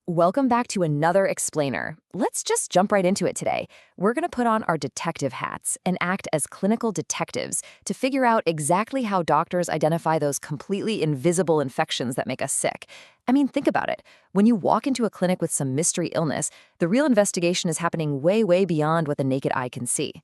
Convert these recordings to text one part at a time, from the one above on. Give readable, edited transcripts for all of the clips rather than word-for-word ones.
Welcome back to another explainer. Let's just jump right into it today. We're going to put on our detective hats and act as clinical detectives to figure out exactly how doctors identify those completely invisible infections that make us sick. I mean, think about it. When you walk into a clinic with some mystery illness, the real investigation is happening way, way beyond what the naked eye can see.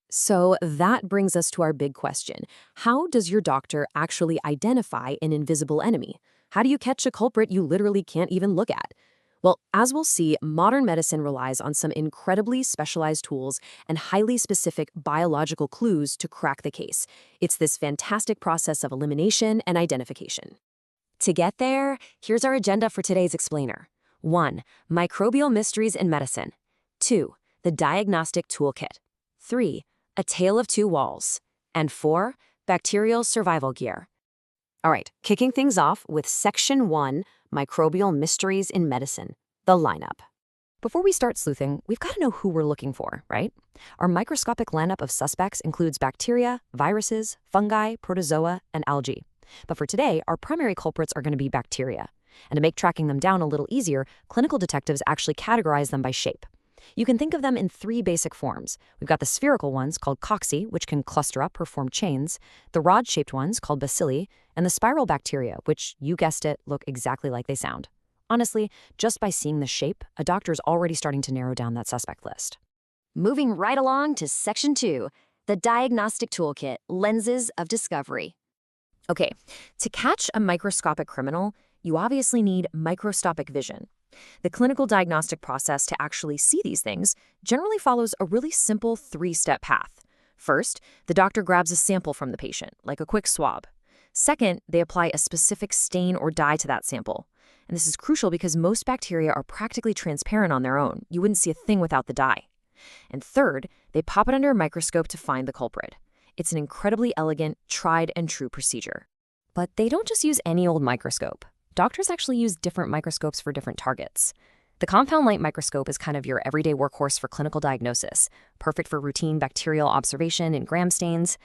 So that brings us to our big question. How does your doctor actually identify an invisible enemy? How do you catch a culprit you literally can't even look at? Well, as we'll see, modern medicine relies on some incredibly specialized tools and highly specific biological clues to crack the case. It's this fantastic process of elimination and identification. To get there, here's our agenda for today's explainer. 1. Microbial mysteries in medicine. 2. The diagnostic toolkit. 3. A tale of two walls. And 4. Bacterial survival gear. All right, kicking things off with Section 1, Microbial Mysteries in Medicine, the lineup. Before we start sleuthing, we've got to know who we're looking for, right? Our microscopic lineup of suspects includes bacteria, viruses, fungi, protozoa, and algae. But for today, our primary culprits are going to be bacteria. And to make tracking them down a little easier, clinical detectives actually categorize them by shape. You can think of them in 3 basic forms. We've got the spherical ones called cocci, which can cluster up or form chains, the rod-shaped ones called bacilli, and the spiral bacteria, which, you guessed it, look exactly like they sound. Honestly, just by seeing the shape, a doctor's already starting to narrow down that suspect list. Moving right along to Section 2, the diagnostic toolkit, lenses of discovery. Okay, to catch a microscopic criminal, you obviously need microscopic vision. The clinical diagnostic process to actually see these things generally follows a really simple 3-step path. First, the doctor grabs a sample from the patient, like a quick swab. Second, they apply a specific stain or dye to that sample. And this is crucial because most bacteria are practically transparent on their own. You wouldn't see a thing without the dye. And third, they pop it under a microscope to find the culprit. It's an incredibly elegant, tried and true procedure. But they don't just use any old microscope. Doctors actually use different microscopes for different targets. The compound light microscope is kind of your everyday workhorse for clinical diagnosis, perfect for routine bacterial observation in gram stains.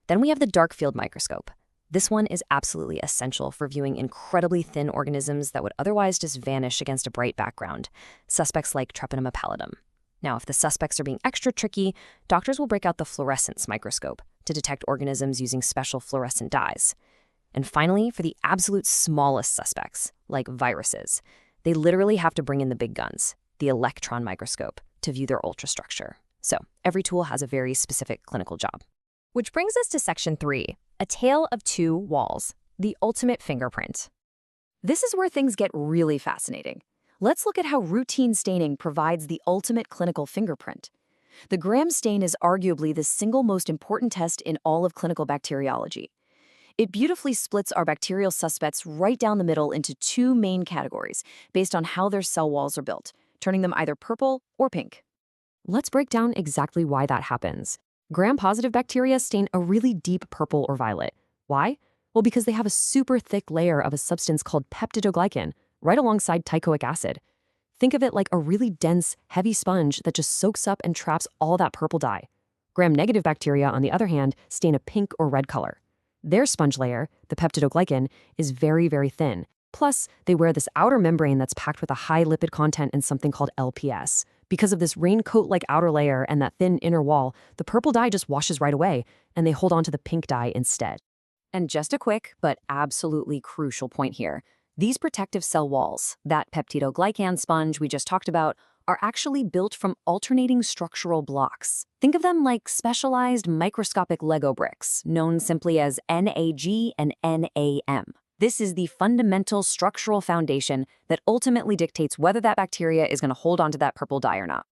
Then we have the dark field microscope. This one is absolutely essential for viewing incredibly thin organisms that would otherwise just vanish against a bright background, suspects like Treponema pallidum. Now, if the suspects are being extra tricky, doctors will break out the fluorescence microscope to detect organisms using special fluorescent dyes. And finally, for the absolute smallest suspects, like viruses, they literally have to bring in the big guns, the electron microscope, to view their ultrastructure. So every tool has a very specific clinical job. Which brings us to Section 3, a tale of two walls, the ultimate fingerprint. This is where things get really fascinating. Let's look at how routine staining provides the ultimate clinical fingerprint. The Gram stain is arguably the single most important test in all of clinical bacteriology. It beautifully splits our bacterial suspects right down the middle into 2 main categories based on how their cell walls are built, turning them either purple or pink. Let's break down exactly why that happens. Gram-positive bacteria stain a really deep purple or violet. Why? Well, because they have a super thick layer of a substance called peptidoglycan right alongside teichoic acid. Think of it like a really dense, heavy sponge that just soaks up and traps all that purple dye. Gram-negative bacteria, on the other hand, stain a pink or red color. Their sponge layer, the peptidoglycan, is very, very thin. Plus, they wear this outer membrane that's packed with a high lipid content and something called LPS. Because of this raincoat-like outer layer and that thin inner wall, the purple dye just washes right away, and they hold on to the pink dye instead. And just a quick, but absolutely crucial point here. These protective cell walls, that peptidoglycan sponge we just talked about, are actually built from alternating structural blocks. Think of them like specialized microscopic Lego bricks, known simply as NAG and NAM. This is the fundamental structural foundation that ultimately dictates whether that bacteria is going to hold onto that purple dye or not.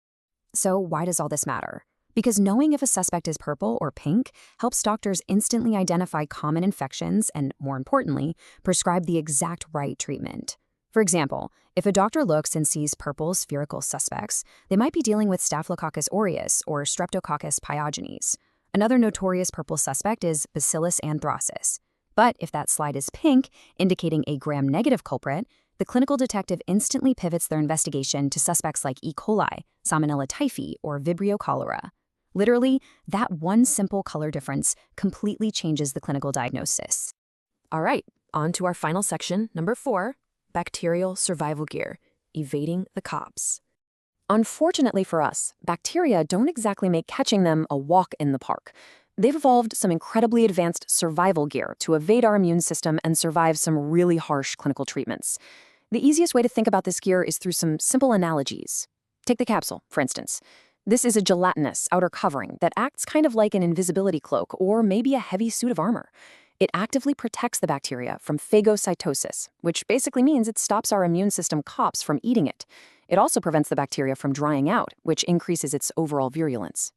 So why does all this matter? Because knowing if a suspect is purple or pink helps doctors instantly identify common infections and, more importantly, prescribe the exact right treatment. For example, if a doctor looks and sees purple spherical suspects, they might be dealing with Staphylococcus aureus or Streptococcus pyogenes. Another notorious purple suspect is Bacillus anthracis. But if that slide is pink, indicating a gram-negative culprit, the clinical detective instantly pivots their investigation to suspects like E. coli, Salmonella typhi, or Vibrio cholera. Literally, that one simple color difference completely changes the clinical diagnosis. All right, on to our final section, number 4, bacterial survival gear. evading the cops. Unfortunately for us, bacteria don't exactly make catching them a walk in the park. They've evolved some incredibly advanced survival gear to evade our immune system and survive some really harsh clinical treatments. The easiest way to think about this gear is through some simple analogies. Take the capsule, for instance. This is a gelatinous outer covering that acts kind of like an invisibility cloak or maybe a heavy suit of armor. It actively protects the bacteria from phagocytosis, which basically means it stops our immune system cops from eating it. It also prevents the bacteria from drying out, which increases its overall virulence.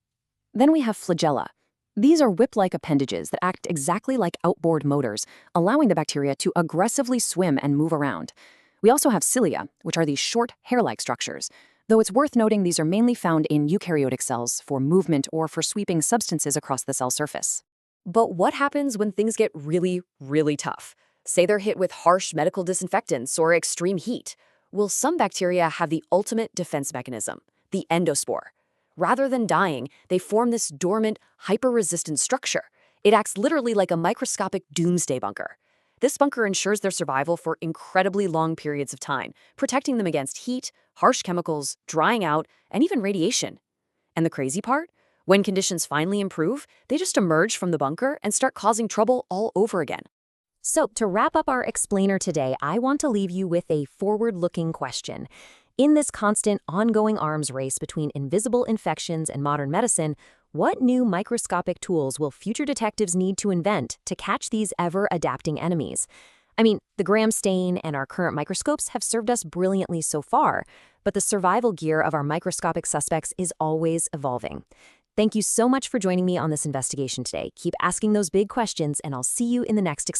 Then we have flagella. These are whip-like appendages that act exactly like outboard motors, allowing the bacteria to aggressively swim and move around. We also have cilia, which are these short, hair-like structures, though it's worth noting these are mainly found in eukaryotic cells for movement or for sweeping substances across the cell surface. But what happens when things get really, really tough? Say they're hit with harsh medical disinfectants or extreme heat. Well, some bacteria have the ultimate defense mechanism, the endospore. Rather than dying, they form this dormant, hyper-resistant structure. It acts literally like a microscopic doomsday bunker. This bunker ensures their survival for incredibly long periods of time, protecting them against heat, harsh chemicals, drying out, and even radiation. And the crazy part? When conditions finally improve, they just emerge from the bunker and start causing trouble all over again. So, to wrap up our explainer today, I want to leave you with a forward-looking question. In this constant, ongoing arms race between invisible infections and modern medicine, what new microscopic tools will future detectives need to invent to catch these ever-adapting enemies? I mean, the Gram stain and our current microscopes have served us brilliantly so far, but the survival gear of our microscopic suspects is always evolving. Thank you so much for joining me on this investigation today. Keep asking those big questions, and I'll see you in the next